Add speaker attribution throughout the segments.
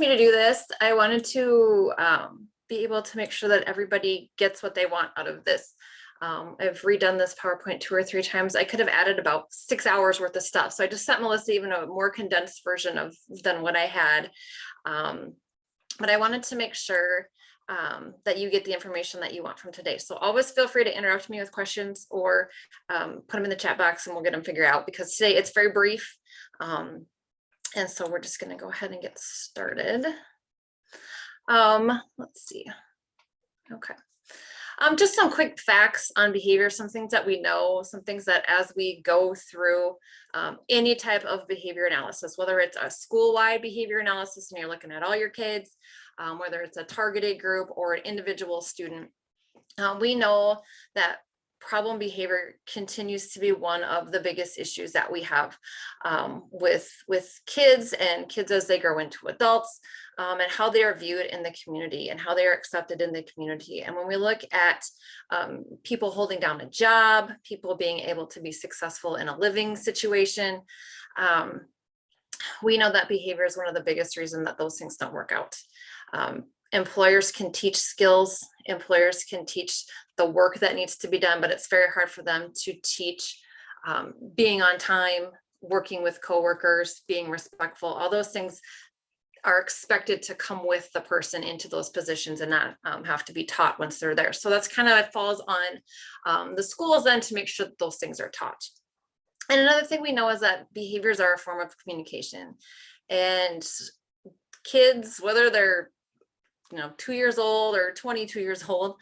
Speaker 1: Me to do this, I wanted to be able to make sure that everybody gets what they want out of this. I've redone this PowerPoint 2 or 3 times. I could have added about 6 hours worth of stuff. So I just sent Melissa even a more condensed version of than what I had. But I wanted to make sure that you get the information that you want from today. So always feel free to interrupt me with questions or put them in the chat box and we'll get them figured out, because today it's very brief. And so we're just going to go ahead and get started. Let's see. Okay. Just some quick facts on behavior, some things that we know, some things that as we go through any type of behavior analysis, whether it's a school-wide behavior analysis and you're looking at all your kids, whether it's a targeted group or an individual student, we know that problem behavior continues to be one of the biggest issues that we have with kids and kids as they grow into adults, and how they are viewed in the community and how they are accepted in the community. And when we look at people holding down a job, people being able to be successful in a living situation, we know that behavior is one of the biggest reasons that those things don't work out. Employers can teach skills, employers can teach the work that needs to be done, but it's very hard for them to teach being on time, working with coworkers, being respectful. All those things are expected to come with the person into those positions and not have to be taught once they're there. So that's kind of, it falls on the schools then to make sure that those things are taught. And another thing we know is that behaviors are a form of communication, and kids, whether they're 2 years old or 22 years old,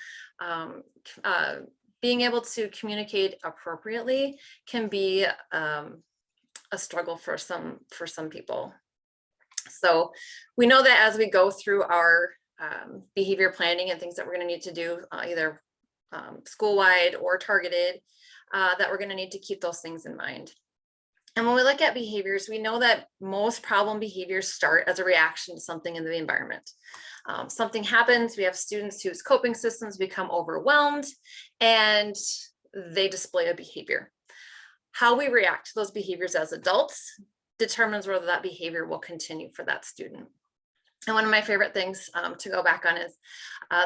Speaker 1: being able to communicate appropriately can be a struggle for some people. So we know that as we go through our behavior planning and things that we're going to need to do, either school-wide or targeted, that we're going to need to keep those things in mind. And when we look at behaviors, we know that most problem behaviors start as a reaction to something in the environment. Something happens, we have students whose coping systems become overwhelmed and they display a behavior. How we react to those behaviors as adults determines whether that behavior will continue for that student. And one of my favorite things to go back on is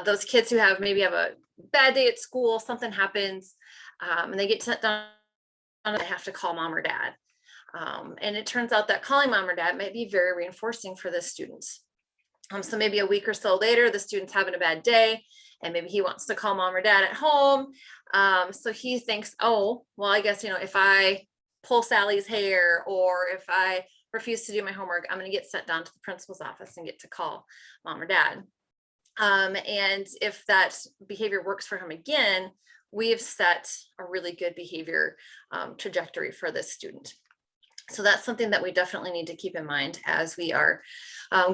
Speaker 1: those kids who maybe have a bad day at school, something happens, and they get sent down and they have to call mom or dad. And it turns out that calling mom or dad might be very reinforcing for the students. So maybe a week or so later, the student's having a bad day and maybe he wants to call mom or dad at home. So he thinks, oh, well, I guess, if I pull Sally's hair or if I refuse to do my homework, I'm going to get sent down to the principal's office and get to call mom or dad. And if that behavior works for him again, we have set a really good behavior trajectory for this student. So that's something that we definitely need to keep in mind as we are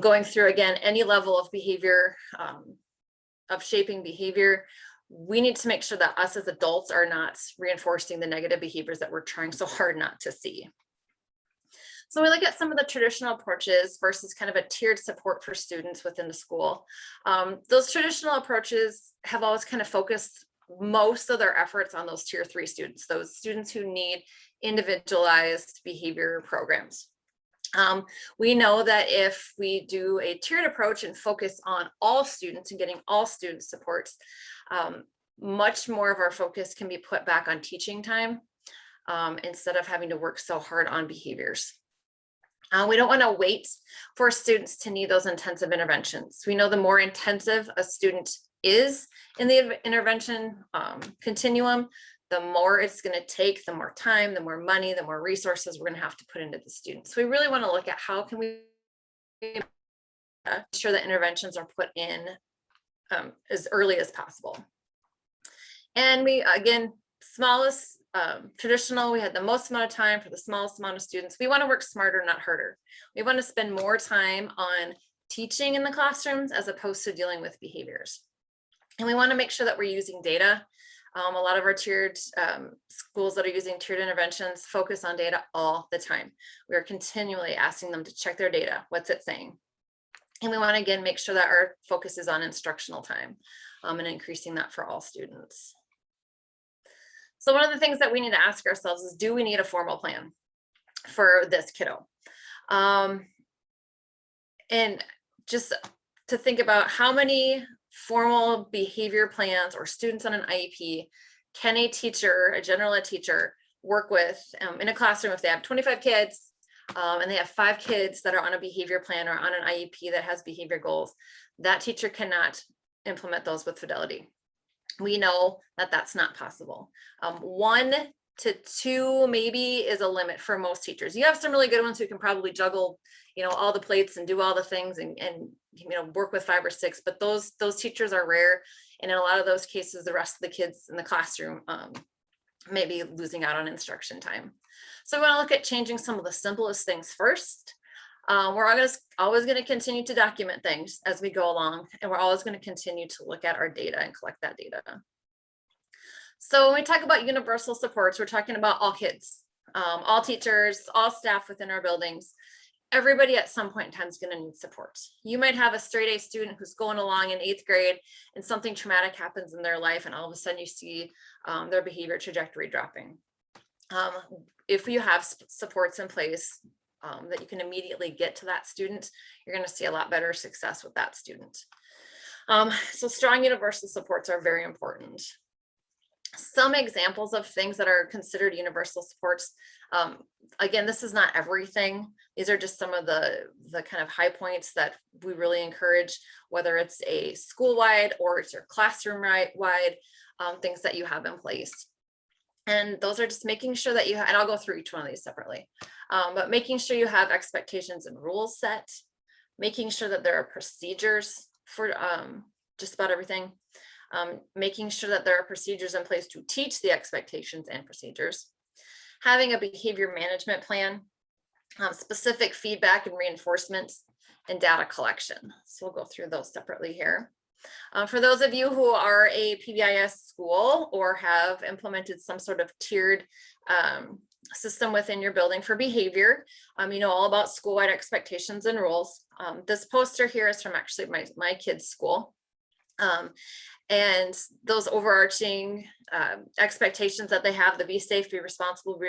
Speaker 1: going through, again, any level of behavior, of shaping behavior. We need to make sure that us as adults are not reinforcing the negative behaviors that we're trying so hard not to see. So we look at some of the traditional approaches versus kind of a tiered support for students within the school. Those traditional approaches have always kind of focused most of their efforts on those tier 3 students, those students who need individualized behavior programs. We know that if we do a tiered approach and focus on all students and getting all student supports, much more of our focus can be put back on teaching time instead of having to work so hard on behaviors. We don't want to wait for students to need those intensive interventions. We know the more intensive a student is in the intervention continuum, the more it's going to take, the more time, the more money, the more resources we're going to have to put into the students. So we really want to look at how can we ensure that interventions are put in as early as possible. And we, again, smallest, traditional, we had the most amount of time for the smallest amount of students. We want to work smarter, not harder. We want to spend more time on teaching in the classrooms as opposed to dealing with behaviors. And we want to make sure that we're using data. A lot of our tiered schools that are using tiered interventions focus on data all the time. We are continually asking them to check their data. What's it saying? And we want to, again, make sure that our focus is on instructional time and increasing that for all students. So one of the things that we need to ask ourselves is, do we need a formal plan for this kiddo? And just to think about how many formal behavior plans or students on an IEP can a teacher, a general ed teacher, work with in a classroom if they have 25 kids and they have 5 kids that are on a behavior plan or on an IEP that has behavior goals. That teacher cannot implement those with fidelity. We know that that's not possible. 1 to 2 maybe is a limit for most teachers. You have some really good ones who can probably juggle, all the plates and do all the things and work with 5 or 6, but those teachers are rare. And in a lot of those cases, the rest of the kids in the classroom may be losing out on instruction time. So we want to look at changing some of the simplest things first. We're always going to continue to document things as we go along, and we're always going to continue to look at our data and collect that data. So when we talk about universal supports, we're talking about all kids, all teachers, all staff within our buildings. Everybody at some point in time is going to need support. You might have a straight A student who's going along in 8th grade and something traumatic happens in their life, and all of a sudden you see their behavior trajectory dropping. If you have supports in place that you can immediately get to that student, you're going to see a lot better success with that student. So strong universal supports are very important. Some examples of things that are considered universal supports. Again, this is not everything. These are just some of the kind of high points that we really encourage, whether it's a school-wide or it's your classroom-wide, things that you have in place. And those are just making sure that you, and I'll go through each one of these separately, but making sure you have expectations and rules set, making sure that there are procedures for just about everything, making sure that there are procedures in place to teach the expectations and procedures, having a behavior management plan, specific feedback and reinforcements, and data collection. So we'll go through those separately here. For those of you who are a PBIS school or have implemented some sort of tiered system within your building for behavior, you know all about school-wide expectations and rules. This poster here is from actually my kids' school. And those overarching expectations that they have, the be safe, be responsible,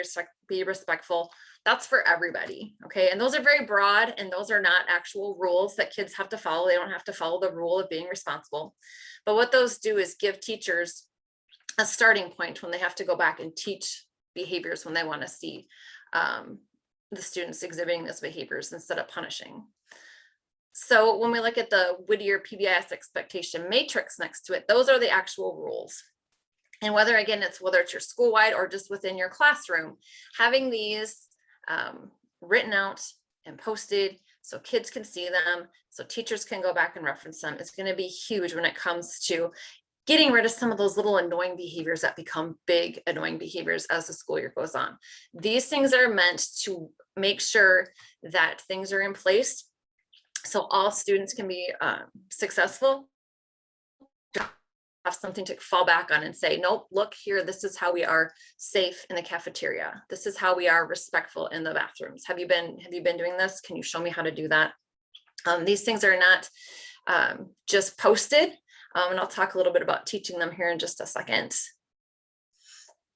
Speaker 1: be respectful, that's for everybody, okay? And those are very broad, and those are not actual rules that kids have to follow. They don't have to follow the rule of being responsible. But what those do is give teachers a starting point when they have to go back and teach behaviors when they want to see the students exhibiting those behaviors instead of punishing. So when we look at the Whittier PBIS expectation matrix next to it, those are the actual rules. And whether it's your school-wide or just within your classroom, having these written out and posted so kids can see them, so teachers can go back and reference them, is going to be huge when it comes to getting rid of some of those little annoying behaviors that become big annoying behaviors as the school year goes on. These things are meant to make sure that things are in place so all students can be successful, have something to fall back on and say, nope, look here, this is how we are safe in the cafeteria. This is how we are respectful in the bathrooms. Have you been doing this? Can you show me how to do that? These things are not just posted, and I'll talk a little bit about teaching them here in just a second.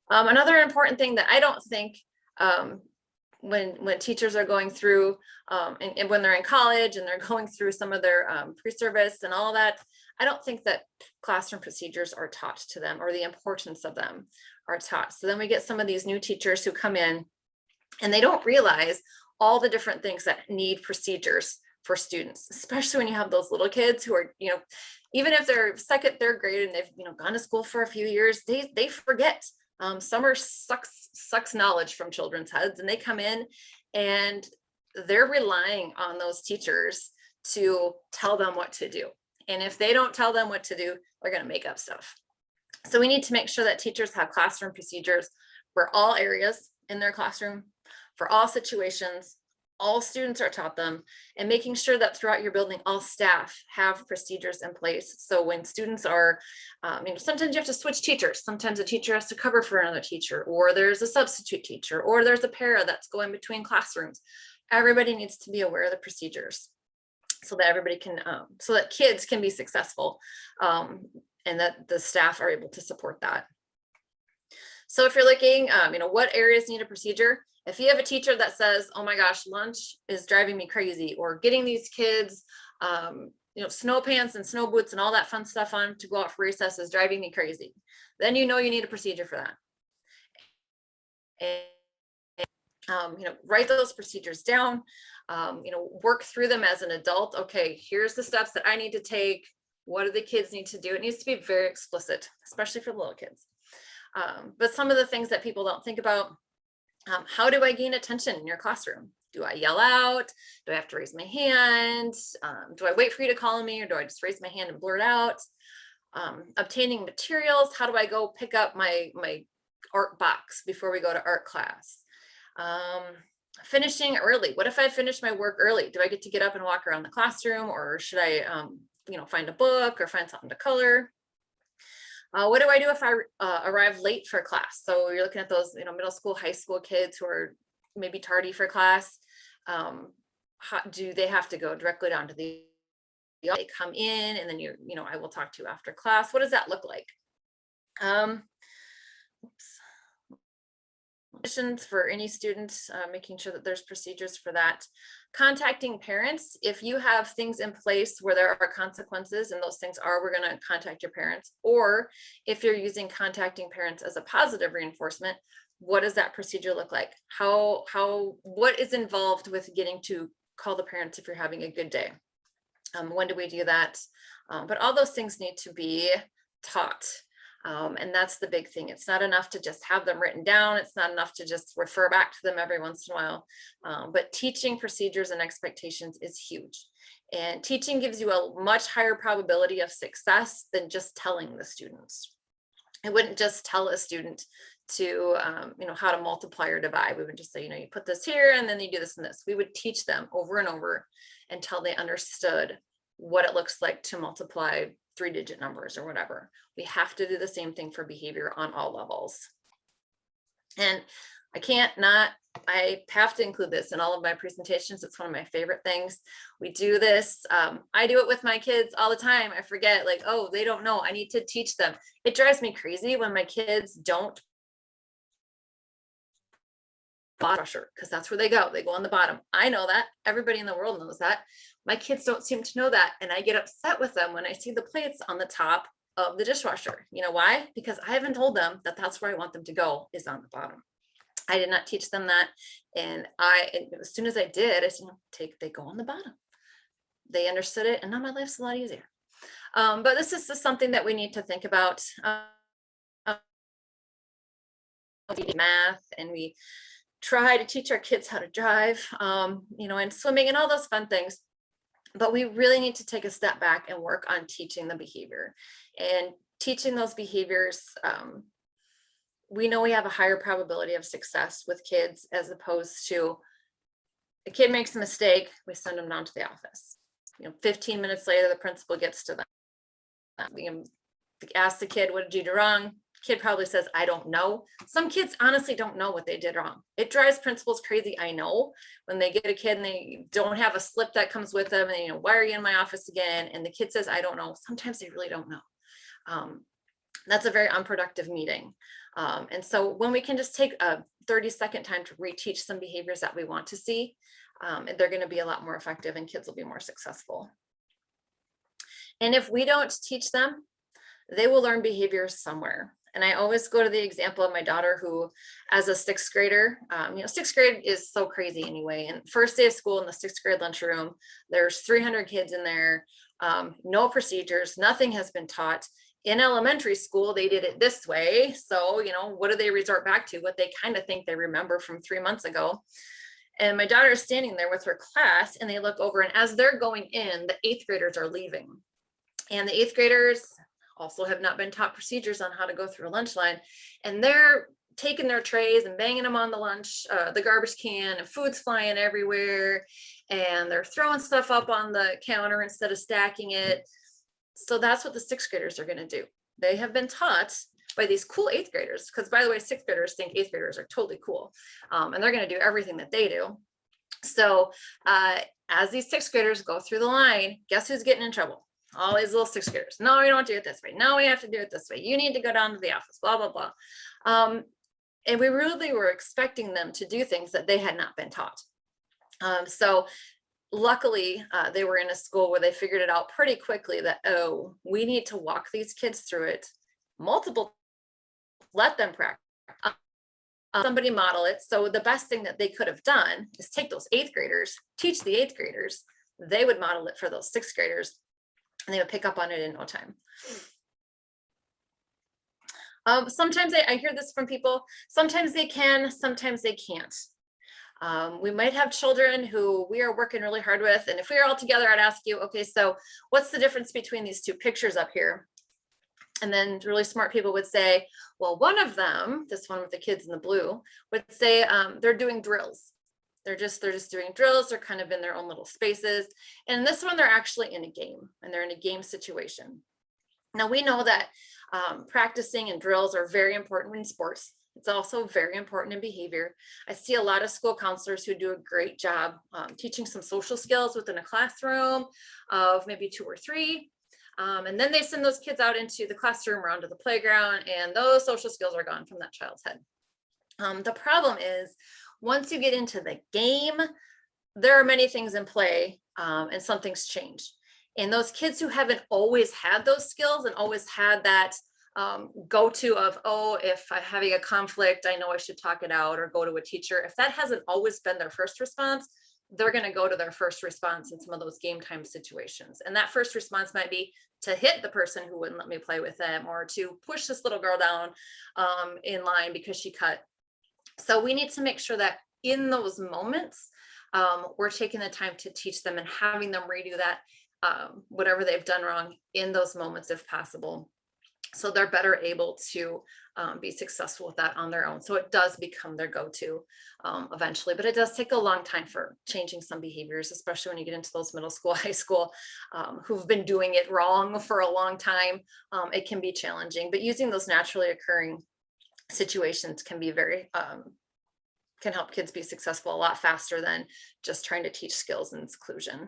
Speaker 1: Another important thing that I don't think when teachers are going through and when they're in college and they're going through some of their pre-service and all that, I don't think that classroom procedures are taught to them or the importance of them are taught. So then we get some of these new teachers who come in and they don't realize all the different things that need procedures for students, especially when you have those little kids who are, even if they're 2nd, 3rd grade and they've gone to school for a few years, they forget. Summer sucks knowledge from children's heads, and they come in and they're relying on those teachers to tell them what to do. And if they don't tell them what to do, they're going to make up stuff. So we need to make sure that teachers have classroom procedures for all areas in their classroom, for all situations. All students are taught them, and making sure that throughout your building, all staff have procedures in place. So when students are, sometimes you have to switch teachers. Sometimes a teacher has to cover for another teacher, or there's a substitute teacher, or there's a para that's going between classrooms. Everybody needs to be aware of the procedures so that everybody can, so that kids can be successful and that the staff are able to support that. So if you're looking, what areas need a procedure? If you have a teacher that says, oh my gosh, lunch is driving me crazy, or getting these kids Snow pants and snow boots and all that fun stuff on to go out for recess is driving me crazy. Then you need a procedure for that. And write those procedures down, work through them as an adult. Okay, here's the steps that I need to take. What do the kids need to do? It needs to be very explicit, especially for little kids. But some of the things that people don't think about, how do I gain attention in your classroom? Do I yell out? Do I have to raise my hand? Do I wait for you to call me, or do I just raise my hand and blurt out? Obtaining materials, how do I go pick up my art box before we go to art class? Finishing early. What if I finish my work early? Do I get to get up and walk around the classroom, or should I find a book or find something to color? What do I do if I arrive late for class? So you're looking at those middle school, high school kids who are maybe tardy for class. Do they have to go directly down to the they come in and then I will talk to you after class? What does that look like? For any students, making sure that there's procedures for that. Contacting parents, if you have things in place where there are consequences, and those things are, we're going to contact your parents, or if you're using contacting parents as a positive reinforcement, what does that procedure look like? What is involved with getting to call the parents if you're having a good day? When do we do that? But all those things need to be taught. And that's the big thing. It's not enough to just have them written down. It's not enough to just refer back to them every once in a while. But teaching procedures and expectations is huge. And teaching gives you a much higher probability of success than just telling the students. I wouldn't just tell a student to, how to multiply or divide. We would just say, you put this here and then you do this and this. We would teach them over and over until they understood what it looks like to multiply 3-digit numbers or whatever. We have to do the same thing for behavior on all levels. And I have to include this in all of my presentations. It's one of my favorite things. We do this. I do it with my kids all the time. I forget, they don't know. I need to teach them. It drives me crazy when my kids don't washer, because that's where they go. They go on the bottom. I know that. Everybody in the world knows that. My kids don't seem to know that. And I get upset with them when I see the plates on the top of the dishwasher. You know why? Because I haven't told them that that's where I want them to go, is on the bottom. I did not teach them that. And as soon as I did, I said, they go on the bottom. They understood it. And now my life's a lot easier. But this is just something that we need to think about. Math, and we try to teach our kids how to drive, and swimming and all those fun things. But we really need to take a step back and work on teaching the behavior. And teaching those behaviors, we know we have a higher probability of success with kids, as opposed to a kid makes a mistake, we send them down to the office. 15 minutes later, the principal gets to them. Ask the kid, what did you do wrong? Kid probably says, I don't know. Some kids honestly don't know what they did wrong. It drives principals crazy. I know, when they get a kid and they don't have a slip that comes with them, and why are you in my office again? And the kid says, I don't know. Sometimes they really don't know. That's a very unproductive meeting. And so when we can just take a 30-second time to reteach some behaviors that we want to see, they're going to be a lot more effective, and kids will be more successful. And if we don't teach them, they will learn behaviors somewhere. And I always go to the example of my daughter, who, as a 6th grader, 6th grade is so crazy anyway. And first day of school in the 6th grade lunchroom, there's 300 kids in there, no procedures, nothing has been taught. In elementary school, they did it this way. So, what do they resort back to? What they kind of think they remember from 3 months ago. And my daughter is standing there with her class, and they look over, and as they're going in, the 8th graders are leaving. And the 8th graders also have not been taught procedures on how to go through a lunch line. And they're taking their trays and banging them on the garbage can, and food's flying everywhere. And they're throwing stuff up on the counter instead of stacking it. So that's what the 6th graders are going to do. They have been taught by these cool 8th graders, because, by the way, 6th graders think 8th graders are totally cool. And they're going to do everything that they do. So as these 6th graders go through the line, guess who's getting in trouble? All these little 6th graders. No, we don't do it this way. No, we have to do it this way. You need to go down to the office, blah, blah, blah. And we really were expecting them to do things that they had not been taught. So luckily, they were in a school where they figured it out pretty quickly that, oh, we need to walk these kids through it multiple, let them practice. Somebody model it. So the best thing that they could have done is take those 8th graders, teach the 8th graders, they would model it for those 6th graders, and they would pick up on it in no time. Sometimes I hear this from people, sometimes they can, sometimes they can't. We might have children who we are working really hard with, and if we were all together, I'd ask you, okay, so what's the difference between these 2 pictures up here? And then really smart people would say, well, one of them, this one with the kids in the blue, would say they're doing drills. They're just doing drills. They're kind of in their own little spaces. And this one, they're actually in a game, and they're in a game situation. Now we know that practicing and drills are very important in sports. It's also very important in behavior. I see a lot of school counselors who do a great job teaching some social skills within a classroom of maybe 2 or 3. And then they send those kids out into the classroom or onto the playground, and those social skills are gone from that child's head. The problem is, once you get into the game, there are many things in play, and some things change. And those kids who haven't always had those skills and always had that go-to of, oh, if I'm having a conflict, I know I should talk it out or go to a teacher. If that hasn't always been their first response, they're going to go to their first response in some of those game time situations. And that first response might be to hit the person who wouldn't let me play with them, or to push this little girl down in line because she cut. So we need to make sure that in those moments, we're taking the time to teach them and having them redo that, whatever they've done wrong in those moments if possible. So they're better able to be successful with that on their own. So it does become their go-to eventually, but it does take a long time for changing some behaviors, especially when you get into those middle school, high school, who've been doing it wrong for a long time. It can be challenging, but using those naturally occurring situations can be very, can help kids be successful a lot faster than just trying to teach skills in seclusion.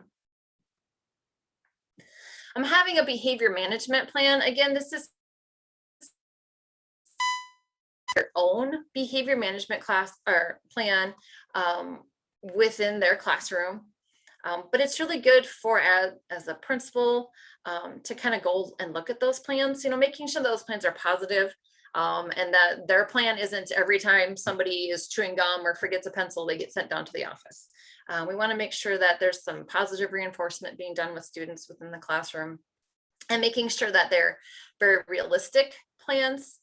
Speaker 1: I'm having a behavior management plan. Again, this is their own behavior management class or plan within their classroom. But it's really good for as a principal to kind of go and look at those plans, making sure those plans are positive, and that their plan isn't every time somebody is chewing gum or forgets a pencil, they get sent down to the office. We want to make sure that there's some positive reinforcement being done with students within the classroom, and making sure that they're very realistic plans.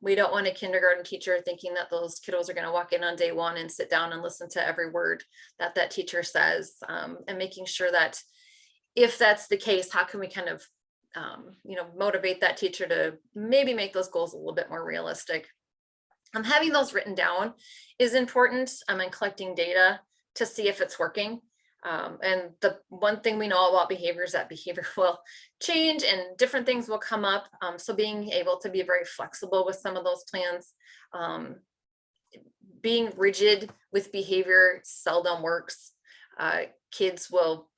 Speaker 1: We don't want a kindergarten teacher thinking that those kiddos are going to walk in on day 1 and sit down and listen to every word that that teacher says, and making sure that if that's the case, how can we kind of motivate that teacher to maybe make those goals a little bit more realistic. Having those written down is important, and collecting data to see if it's working. And the one thing we know about behavior is that behavior will change and different things will come up. So being able to be very flexible with some of those plans, being rigid with behavior seldom works. Kids will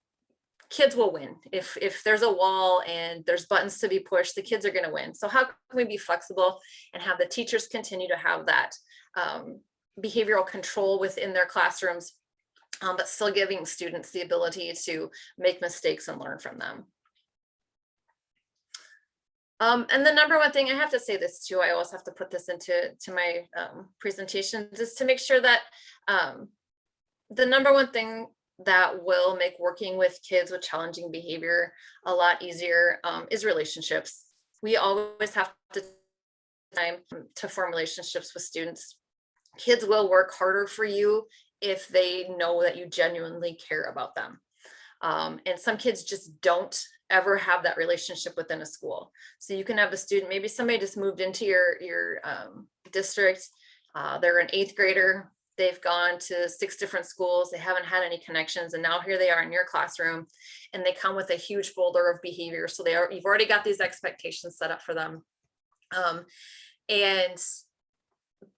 Speaker 1: win. If there's a wall and there's buttons to be pushed, the kids are going to win. So how can we be flexible and have the teachers continue to have that behavioral control within their classrooms, but still giving students the ability to make mistakes and learn from them. And the number one thing, I have to say this too, I always have to put this into my presentations, is to make sure that the number one thing that will make working with kids with challenging behavior a lot easier is relationships. We always have to time to form relationships with students. Kids will work harder for you if they know that you genuinely care about them. And some kids just don't ever have that relationship within a school. So you can have a student, maybe somebody just moved into your district, they're an 8th grader, they've gone to 6 different schools, they haven't had any connections, and now here they are in your classroom, and they come with a huge folder of behavior. So you've already got these expectations set up for them. And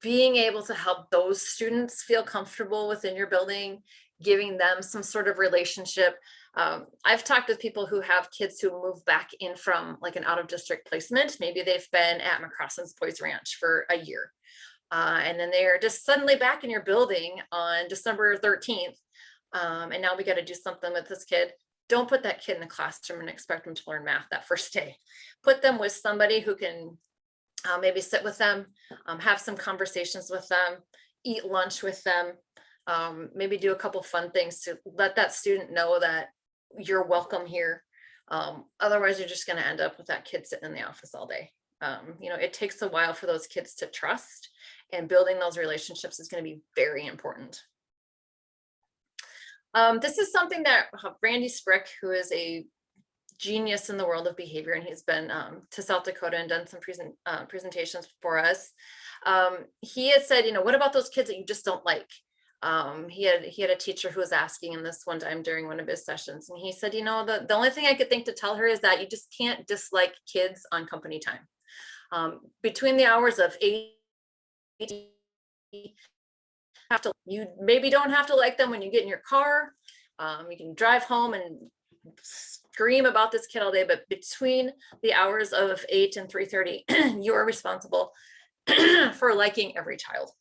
Speaker 1: being able to help those students feel comfortable within your building, giving them some sort of relationship. I've talked with people who have kids who move back in from like an out of district placement. Maybe they've been at McCrossen's Boys Ranch for a year. And then they're just suddenly back in your building on December 13th. and now we got to do something with this kid. Don't put that kid in the classroom and expect them to learn math that first day. Put them with somebody who can maybe sit with them, have some conversations with them, eat lunch with them, maybe do a couple fun things to let that student know that you're welcome here. Otherwise, you're just going to end up with that kid sitting in the office all day. It takes a while for those kids to trust, and building those relationships is going to be very important. This is something that Randy Sprick, who is a genius in the world of behavior, and he's been to South Dakota and done some presentations for us. He had said, what about those kids that you just don't like? He had a teacher who was asking him this one time during one of his sessions, and he said, the only thing I could think to tell her is that you just can't dislike kids on company time. Between the hours of 8, you maybe don't have to like them when you get in your car. You can drive home and scream about this kid all day, but between the hours of 8 and 3:30, you are responsible for liking every child.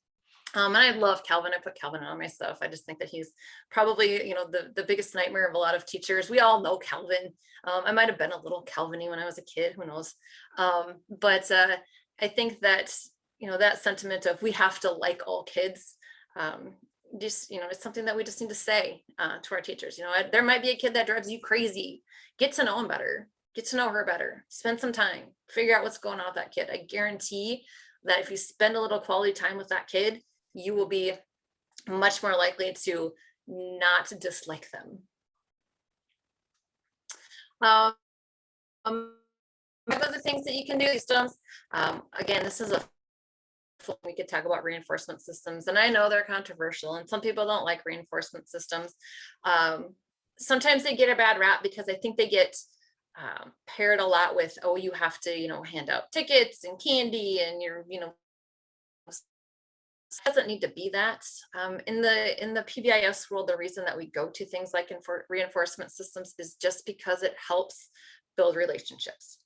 Speaker 1: And I love Calvin. I put Calvin on my stuff. I just think that he's probably, the biggest nightmare of a lot of teachers. We all know Calvin. I might have been a little Calvin-y when I was a kid, who knows? But I think that, that sentiment of we have to like all kids, it's something that we just need to say to our teachers. There might be a kid that drives you crazy. Get to know him better. Get to know her better. Spend some time. Figure out what's going on with that kid. I guarantee that if you spend a little quality time with that kid, you will be much more likely to not dislike them. Other things that you can do, systems. Again, this is we could talk about reinforcement systems, and I know they're controversial, and some people don't like reinforcement systems. Sometimes they get a bad rap because I think they get paired a lot with, oh, you have to, hand out tickets and candy, and you're, it doesn't need to be that. In the PBIS world, the reason that we go to things like reinforcement systems is just because it helps build relationships.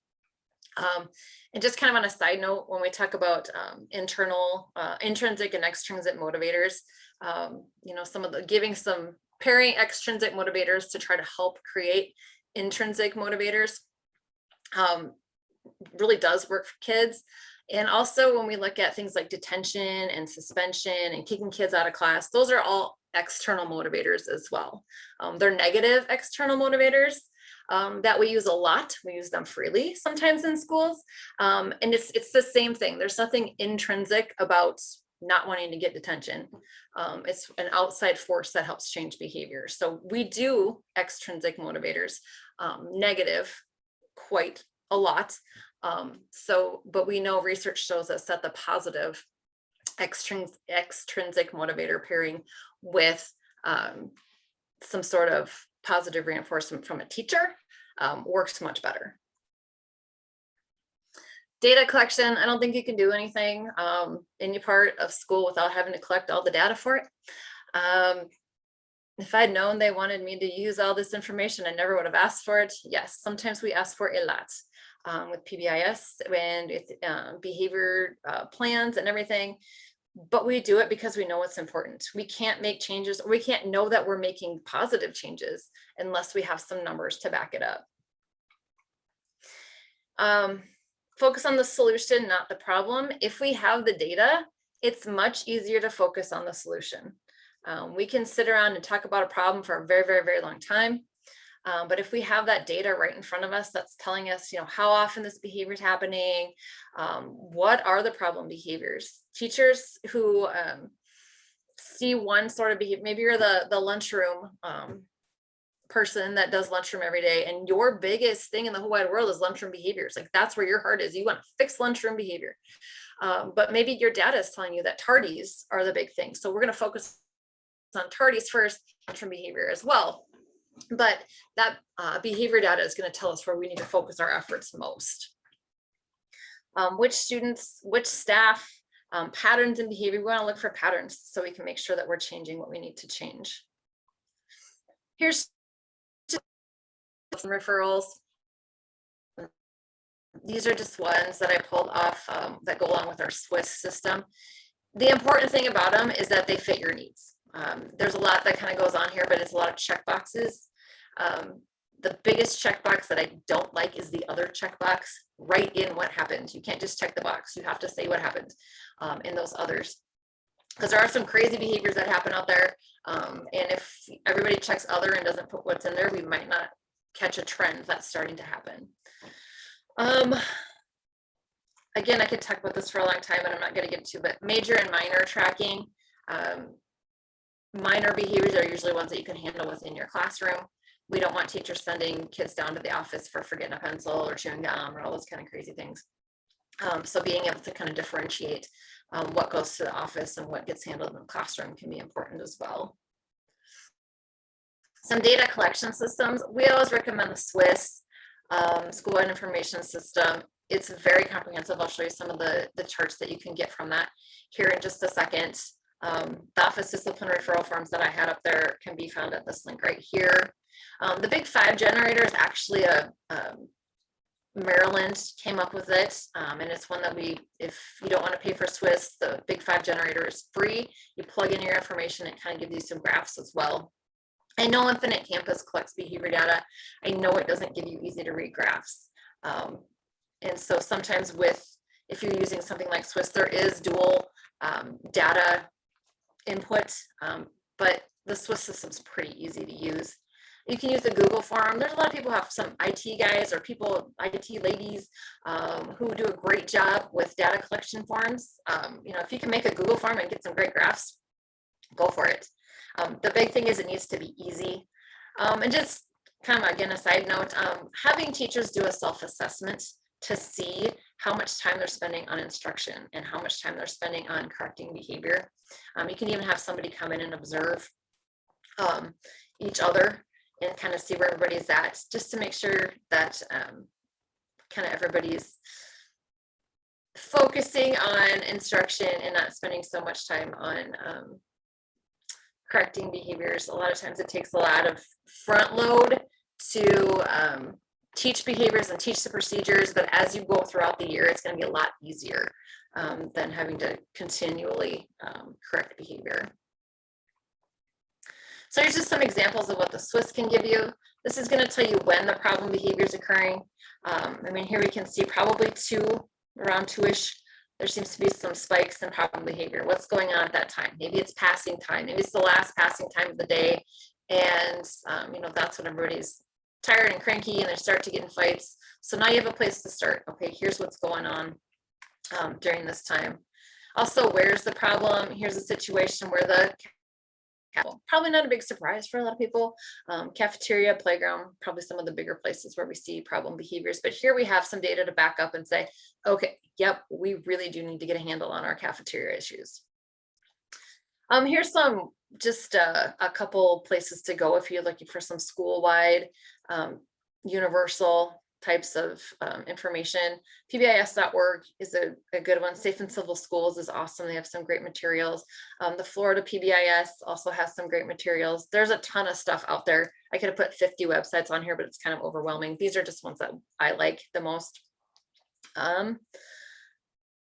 Speaker 1: And just kind of on a side note, when we talk about intrinsic and extrinsic motivators, some of the giving some pairing extrinsic motivators to try to help create intrinsic motivators really does work for kids. And also when we look at things like detention and suspension and kicking kids out of class, those are all external motivators as well. They're negative external motivators that we use a lot. We use them freely sometimes in schools. And it's the same thing. There's nothing intrinsic about not wanting to get detention. It's an outside force that helps change behavior. So we do extrinsic motivators, negative quite a lot. But we know research shows us that the positive extrinsic motivator pairing with some sort of positive reinforcement from a teacher works much better. Data collection, I don't think you can do anything in your part of school without having to collect all the data for it. If I'd known they wanted me to use all this information, I never would have asked for it. Yes, sometimes we ask for a lot with PBIS and with behavior plans and everything, but we do it because we know it's important. We can't make changes, or we can't know that we're making positive changes unless we have some numbers to back it up. Focus on the solution, not the problem. If we have the data, it's much easier to focus on the solution. We can sit around and talk about a problem for a very, very, very long time. But if we have that data right in front of us, that's telling us, how often this behavior is happening, what are the problem behaviors? Teachers who see one sort of behavior, maybe you're the lunchroom person that does lunchroom every day, and your biggest thing in the whole wide world is lunchroom behaviors. Like, that's where your heart is. You want to fix lunchroom behavior. But maybe your data is telling you that tardies are the big thing. So we're going to focus on tardies first, lunchroom behavior as well. But that behavior data is going to tell us where we need to focus our efforts most. Which students, which staff, patterns in behavior. We want to look for patterns so we can make sure that we're changing what we need to change. Here's some referrals. These are just ones that I pulled off that go along with our Swiss system. The important thing about them is that they fit your needs. There's a lot that kind of goes on here, but it's a lot of check boxes. The biggest checkbox that I don't like is the other checkbox. Write in what happened. You can't just check the box. You have to say what happened in those others, because there are some crazy behaviors that happen out there. And if everybody checks other and doesn't put what's in there, we might not catch a trend that's starting to happen. Again, I could talk about this for a long time, and I'm not going to get to, but major and minor tracking. Minor behaviors are usually ones that you can handle within your classroom. We don't want teachers sending kids down to the office for forgetting a pencil or chewing gum or all those kind of crazy things. So being able to kind of differentiate what goes to the office and what gets handled in the classroom can be important as well. Some data collection systems. We always recommend the Swiss School-wide information system. It's very comprehensive. I'll show you some of the charts that you can get from that here in just a second. The office discipline referral forms that I had up there can be found at this link right here. The Big Five generator is actually Maryland came up with it, and it's one that if you don't want to pay for Swiss, the Big Five generator is free. You plug in your information, it kind of gives you some graphs as well. I know Infinite Campus collects behavior data. I know it doesn't give you easy to read graphs. And so sometimes if you're using something like Swiss, there is dual data input, but the Swiss system's pretty easy to use. You can use the Google form. There's a lot of people who have some IT guys or IT ladies who do a great job with data collection forms. If you can make a Google form and get some great graphs, go for it. The big thing is it needs to be easy. And just kind of, again, a side note, having teachers do a self-assessment to see how much time they're spending on instruction and how much time they're spending on correcting behavior. You can even have somebody come in and observe each other and kind of see where everybody's at, just to make sure that kind of everybody's focusing on instruction and not spending so much time on correcting behaviors. A lot of times it takes a lot of front load to teach behaviors and teach the procedures, but as you go throughout the year, it's going to be a lot easier than having to continually correct behavior. So here's just some examples of what the Swiss can give you. This is going to tell you when the problem behavior is occurring. Here we can see probably around 2-ish. There seems to be some spikes in problem behavior. What's going on at that time? Maybe it's passing time. Maybe it's the last passing time of the day. And, that's when everybody's tired and cranky and they start to get in fights. So now you have a place to start. Okay, here's what's going on during this time. Also, where's the problem? Here's a situation where probably not a big surprise for a lot of people. Cafeteria, playground, probably some of the bigger places where we see problem behaviors. But here we have some data to back up and say, okay, yep, we really do need to get a handle on our cafeteria issues. Here's some just a couple places to go if you're looking for some school-wide universal types of information. PBIS.org is a good one. Safe and Civil Schools is awesome. They have some great materials. The Florida PBIS also has some great materials. There's a ton of stuff out there. I could have put 50 websites on here, but it's kind of overwhelming. These are just ones that I like the most.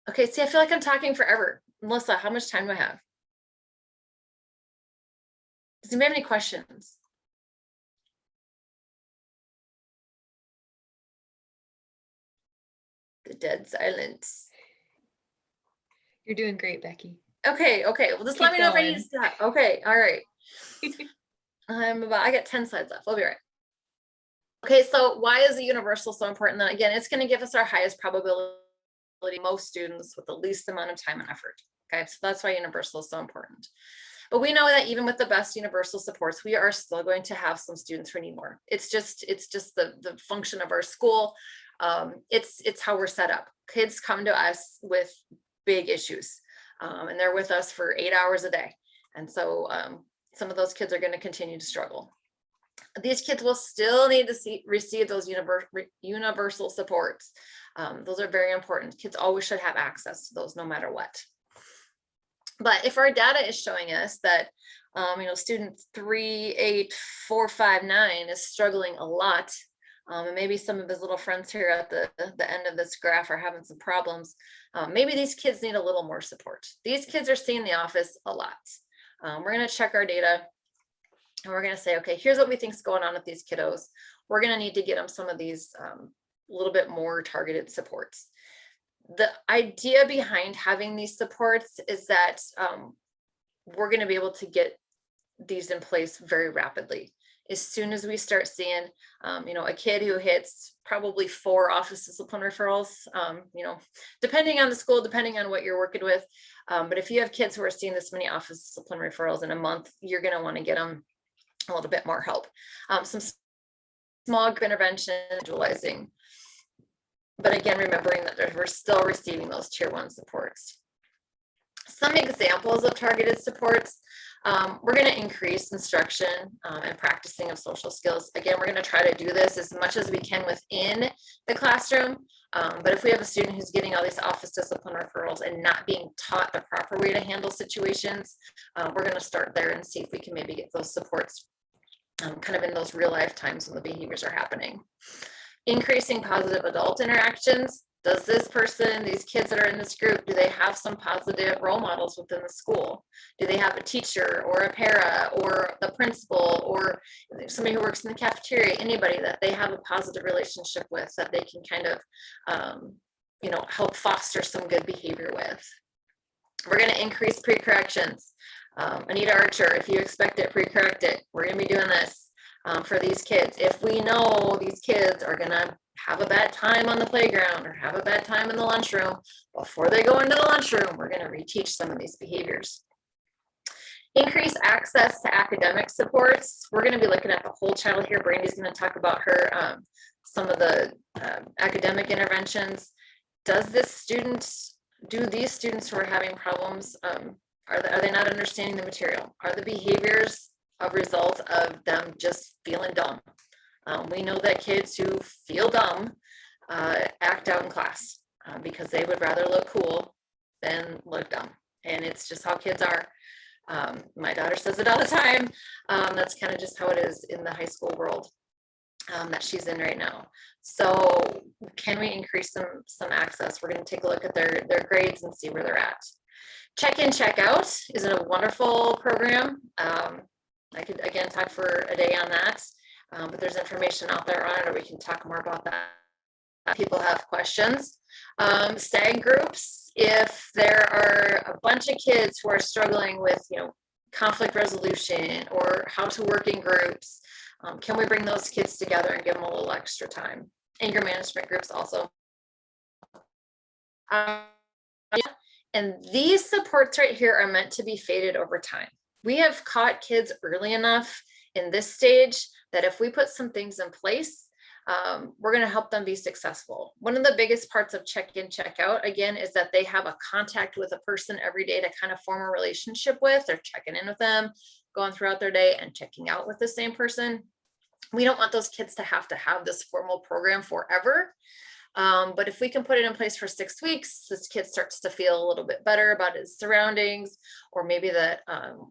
Speaker 1: Okay, see, I feel like I'm talking forever. Melissa, how much time do I have? Does anybody have any questions? The dead silence.
Speaker 2: You're doing great, Becky.
Speaker 1: Okay. Well, just let me know if I need to stop. Okay. All right. I got 10 slides left. We'll be right. Okay. So why is the universal so important? Then again, it's going to give us our highest probability, most students with the least amount of time and effort. Okay. So that's why universal is so important. But we know that even with the best universal supports, we are still going to have some students who need more. It's just the function of our school. It's how we're set up. Kids come to us with big issues, and they're with us for 8 hours a day. And so some of those kids are going to continue to struggle. These kids will still need to receive those universal supports. Those are very important. Kids always should have access to those no matter what. But if our data is showing us that, student 38459 is struggling a lot, and maybe some of his little friends here at the end of this graph are having some problems, maybe these kids need a little more support. These kids are seeing the office a lot. We're going to check our data and we're going to say, okay, here's what we think is going on with these kiddos. We're going to need to get them some of these a little bit more targeted supports. The idea behind having these supports is that we're going to be able to get these in place very rapidly. As soon as we start seeing, a kid who hits probably 4 office discipline referrals, depending on the school, depending on what you're working with. But if you have kids who are seeing this many office discipline referrals in a month, you're going to want to get them a little bit more help. Some small intervention, individualizing. But again, remembering that we're still receiving those tier 1 supports. Some examples of targeted supports. We're going to increase instruction and practicing of social skills. Again, we're going to try to do this as much as we can within the classroom. But if we have a student who's getting all these office discipline referrals and not being taught the proper way to handle situations, we're going to start there and see if we can maybe get those supports kind of in those real life times when the behaviors are happening. Increasing positive adult interactions. Does this person, these kids that are in this group, do they have some positive role models within the school? Do they have a teacher or a para or the principal or somebody who works in the cafeteria, anybody that they have a positive relationship with that they can kind of, help foster some good behavior with? We're going to increase pre-corrections. Anita Archer, if you expect it, pre-correct it. We're going to be doing this for these kids. If we know these kids are going to have a bad time on the playground or have a bad time in the lunchroom, before they go into the lunchroom, we're going to reteach some of these behaviors. Increase access to academic supports. We're going to be looking at the whole child here. Brandy's going to talk about her, some of the academic interventions. Do these students who are having problems, are they not understanding the material? Are the behaviors a result of them just feeling dumb? We know that kids who feel dumb act out in class because they would rather look cool than look dumb. And it's just how kids are. My daughter says it all the time. That's kind of just how it is in the high school world that she's in right now. So can we increase some access? We're going to take a look at their grades and see where they're at. Check-in, check-out is a wonderful program. I could, again, talk for a day on that. But there's information out there on it, or we can talk more about that. People have questions. SAG groups, if there are a bunch of kids who are struggling with, conflict resolution or how to work in groups, can we bring those kids together and give them a little extra time? Anger management groups also. And these supports right here are meant to be faded over time. We have caught kids early enough in this stage that if we put some things in place, we're going to help them be successful. One of the biggest parts of check-in, check-out, again, is that they have a contact with a person every day to kind of form a relationship with. They're checking in with them, going throughout their day and checking out with the same person. We don't want those kids to have this formal program forever. But if we can put it in place for 6 weeks, this kid starts to feel a little bit better about his surroundings, or maybe that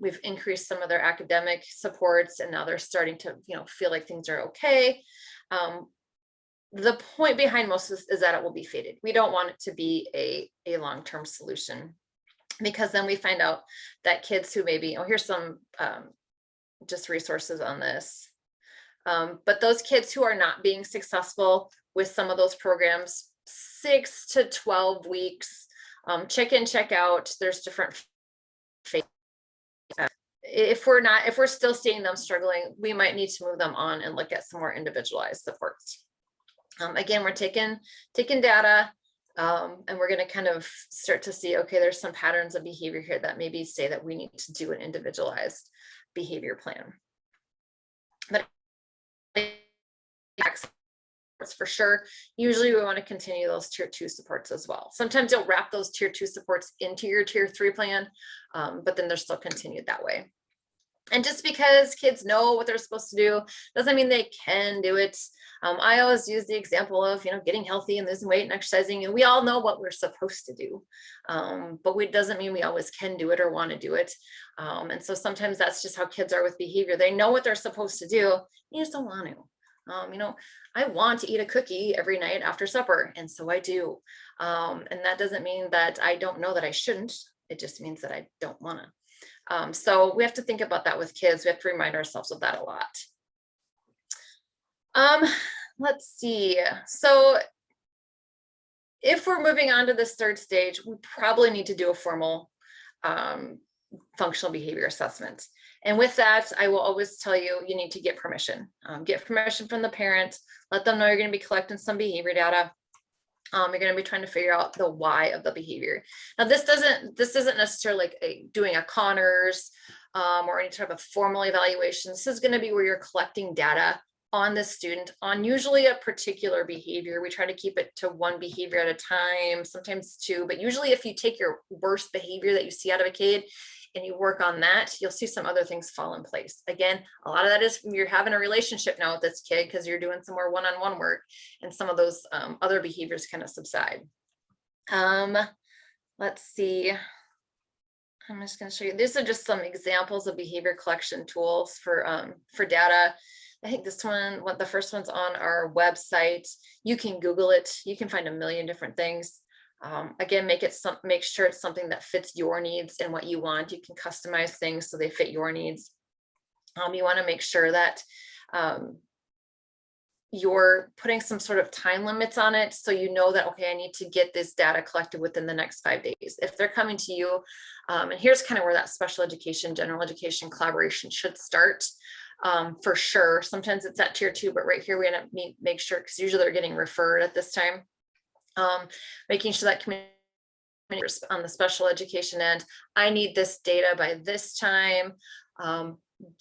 Speaker 1: we've increased some of their academic supports and now they're starting to, feel like things are okay. The point behind most of this is that it will be faded. We don't want it to be a long-term solution, because then we find out that kids who maybe, here's some just resources on this. But those kids who are not being successful with some of those programs, 6 to 12 weeks, check in, check out, there's different phases. If we're still seeing them struggling, we might need to move them on and look at some more individualized supports. Again, we're taking data, and we're going to kind of start to see, okay, there's some patterns of behavior here that maybe say that we need to do an individualized behavior plan. But for sure, usually we want to continue those tier 2 supports as well. Sometimes you'll wrap those tier 2 supports into your tier 3 plan, but then they're still continued that way. And just because kids know what they're supposed to do doesn't mean they can do it. I always use the example of, getting healthy and losing weight and exercising, and we all know what we're supposed to do, but it doesn't mean we always can do it or want to do it. And so sometimes that's just how kids are with behavior. They know what they're supposed to do, you just don't want to. I want to eat a cookie every night after supper, and so I do. And that doesn't mean that I don't know that I shouldn't. It just means that I don't want to. So we have to think about that with kids. We have to remind ourselves of that a lot. Let's see. So if we're moving on to this third stage, we probably need to do a formal functional behavior assessment. And with that, I will always tell you, you need to get permission. Get permission from the parent. Let them know you're going to be collecting some behavior data. You're going to be trying to figure out the why of the behavior. Now, this isn't necessarily like doing a Connors or any type of formal evaluation. This is going to be where you're collecting data on the student on usually a particular behavior. We try to keep it to one behavior at a time, sometimes two, but usually if you take your worst behavior that you see out of a kid and you work on that, you'll see some other things fall in place. Again, a lot of that is you're having a relationship now with this kid because you're doing some more one-on-one work, and some of those other behaviors kind of subside. Let's see. I'm just going to show you. These are just some examples of behavior collection tools for data. I think this one, the first one's on our website. You can Google it. You can find a million different things. Again, make sure it's something that fits your needs and what you want. You can customize things so they fit your needs. You want to make sure that you're putting some sort of time limits on it, so you know that, okay, I need to get this data collected within the next 5 days. If they're coming to you, and here's kind of where that special education, general education collaboration should start. For sure. Sometimes it's at tier 2, but right here we end up make sure, because usually they're getting referred at this time. Making sure that community on the special education end, I need this data by this time.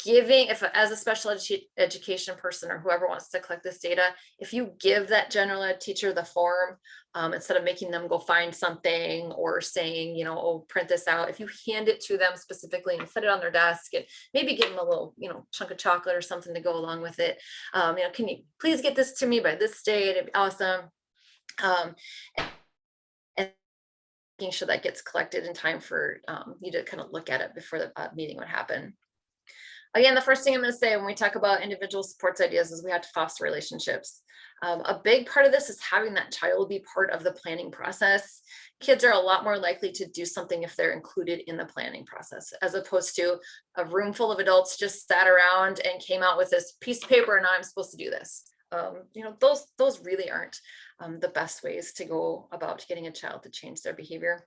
Speaker 1: Giving, if as a special education person or whoever wants to collect this data, if you give that general ed teacher the form, instead of making them go find something or saying, oh, print this out, if you hand it to them specifically and set it on their desk and maybe give them a little, chunk of chocolate or something to go along with it. Can you please get this to me by this date? It'd be awesome. And making sure that gets collected in time for you to kind of look at it before the meeting would happen. Again, the first thing I'm going to say when we talk about individual supports ideas is we have to foster relationships. A big part of this is having that child be part of the planning process. Kids are a lot more likely to do something if they're included in the planning process, as opposed to a room full of adults just sat around and came out with this piece of paper and now I'm supposed to do this. Those really aren't the best ways to go about getting a child to change their behavior.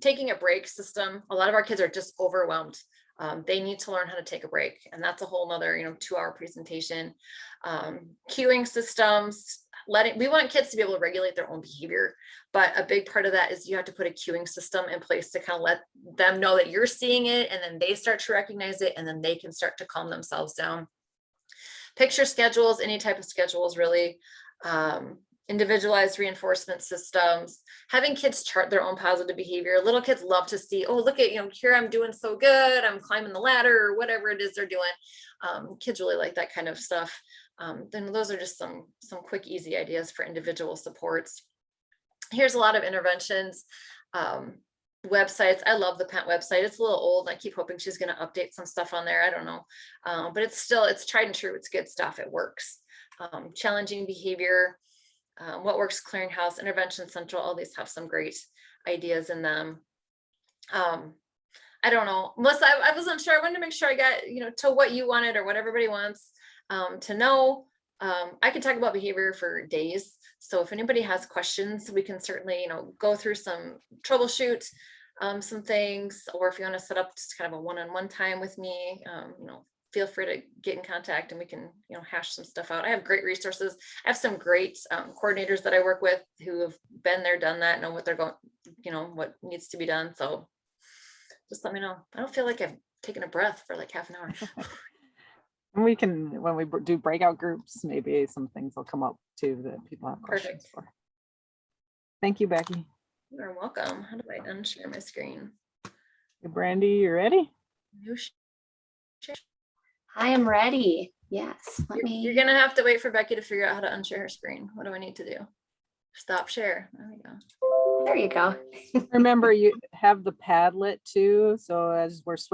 Speaker 1: Taking a break system. A lot of our kids are just overwhelmed. They need to learn how to take a break, and that's a whole nother 2-hour presentation. Cueing systems. We want kids to be able to regulate their own behavior, but a big part of that is you have to put a cueing system in place to kind of let them know that you're seeing it, and then they start to recognize it, and then they can start to calm themselves down. Picture schedules, any type of schedules really. Individualized reinforcement systems, having kids chart their own positive behavior. Little kids love to see, oh, look at, here I'm doing so good, I'm climbing the ladder, or whatever it is they're doing. Kids really like that kind of stuff. Then those are just some quick, easy ideas for individual supports. Here's a lot of interventions. Websites. I love the Pent website. It's a little old. I keep hoping she's going to update some stuff on there. I don't know. But it's tried and true. It's good stuff. It works. Challenging behavior. What Works Clearinghouse, Intervention Central, all these have some great ideas in them. I don't know, Melissa, I wasn't sure. I wanted to make sure I got, to what you wanted or what everybody wants to know. I could talk about behavior for days. So if anybody has questions, we can certainly, go through some troubleshoot some things, or if you want to set up just kind of a one-on-one time with me, feel free to get in contact and we can, hash some stuff out. I have great resources. I have some great coordinators that I work with who have been there, done that, know what they're going, what needs to be done. So just let me know. I don't feel like I've taken a breath for like half an hour.
Speaker 3: And we can, when we do breakout groups, maybe some things will come up too that people have questions for. Thank you, Becky.
Speaker 1: You're welcome. How do I unshare my screen?
Speaker 3: Hey, Brandy, you ready?
Speaker 4: I am ready. Yes.
Speaker 1: You're gonna have to wait for Becky to figure out how to unshare her screen. What do I need to do? Stop share. There we go.
Speaker 4: There you go.
Speaker 3: Remember, you have the Padlet too. So as we're switching